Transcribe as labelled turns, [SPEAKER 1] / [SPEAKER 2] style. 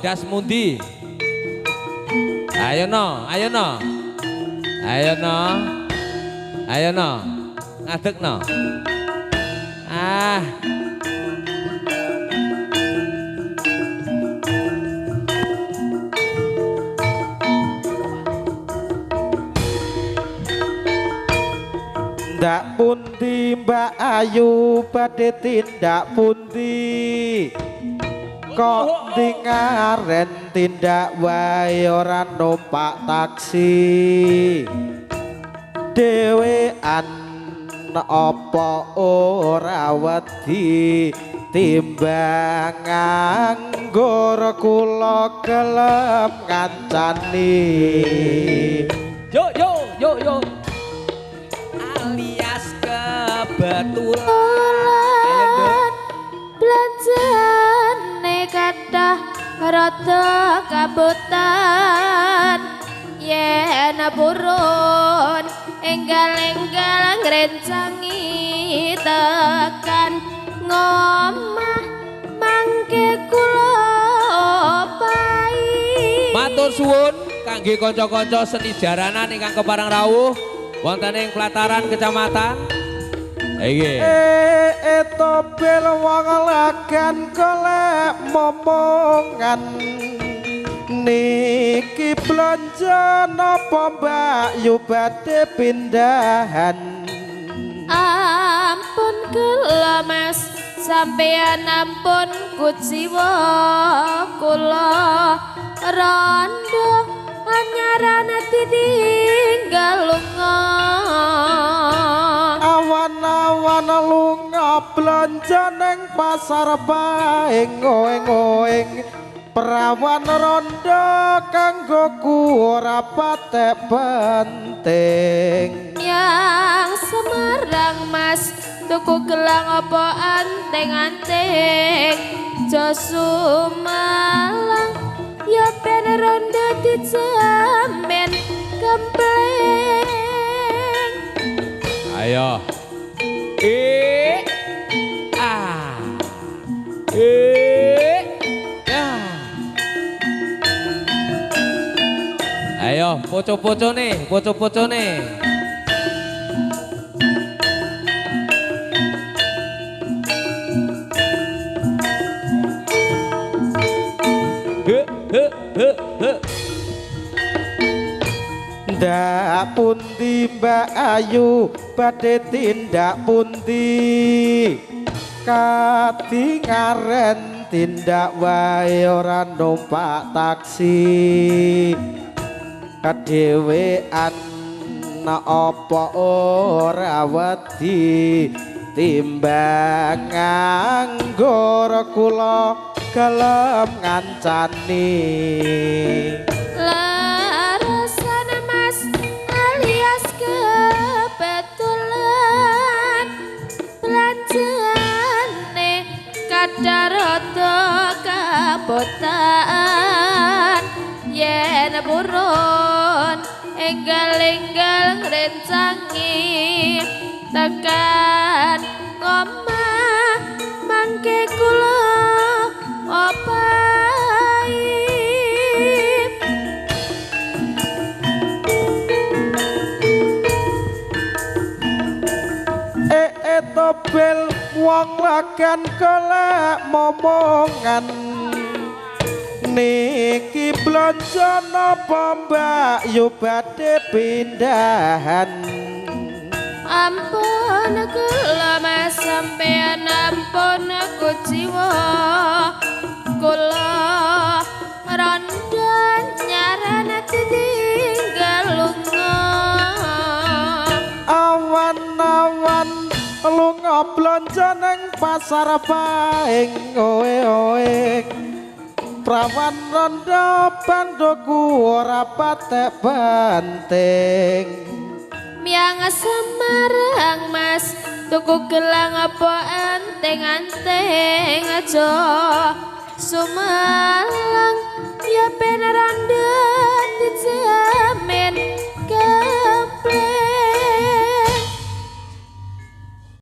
[SPEAKER 1] das mundi. Ayo no, ayo no. Ayo no. Ayo no. Ngadeg no. Ah.
[SPEAKER 2] Tindak pundi Mbak Ayu badhe tindak pundi kok dingaren tindak wae ora numpak taksi dhewean apa ora wedi timbang nganggur kula gelem ngancani
[SPEAKER 1] Yo yo yo yo. Alias kebetulan
[SPEAKER 3] belanjane kathah rada kabutan yen purun enggal-enggal ngrencangi tekan ngomah mangke kula pai.
[SPEAKER 1] Matur suwun kangge kanca-kanca seni jaranan ingkang kepareng rawuh wonten ing pelataran kecamatan. Iki.
[SPEAKER 2] Tobel wong lagan golek momongan niki blanja napa Mbak Yu badhe pindahan.
[SPEAKER 3] Ampun kula Mas sampeyan ampun kuciwa kula rondo anyaran ditinggal lunga
[SPEAKER 2] Awan-awan lunga blanja ning pasar paing ngoeng-ngoeng perawan rondo kanggoku ora patek penting.
[SPEAKER 3] yang Semarang Mas tuku gelang apa anteng-anteng Josu Malang ya ben rondo dijamin gembleng.
[SPEAKER 1] Ayo. Ah. Ya. Ayo, poco-poco nih, poco-poco nih.
[SPEAKER 2] Ndak pundi Mbak Ayu badhe tindak pundi kadingaren tindak wae ora numpak taksi kadhewean apa ora wedi timbang nganggur kula gelem ngancani.
[SPEAKER 3] Larasana Mas alias kebetulan belanjane kadar rada kabotan yen purun enggal-enggal ngrencangi tekan ngomah mangke kula opai.
[SPEAKER 2] Tobel wong lagan golek momongan niki blanja napa Mbak Yu badhe pindahan.
[SPEAKER 3] Ampun kula Mas sampeyan ampun kuciwa kula rondo nyaran ditinggal lunga
[SPEAKER 2] Awan-awan lunga blanja ning pasar paing oe-oe prawan rondo bandoku ora patek penting.
[SPEAKER 3] Miang Semarang Mas tuku gelang apa anteng-anteng aja Sumalang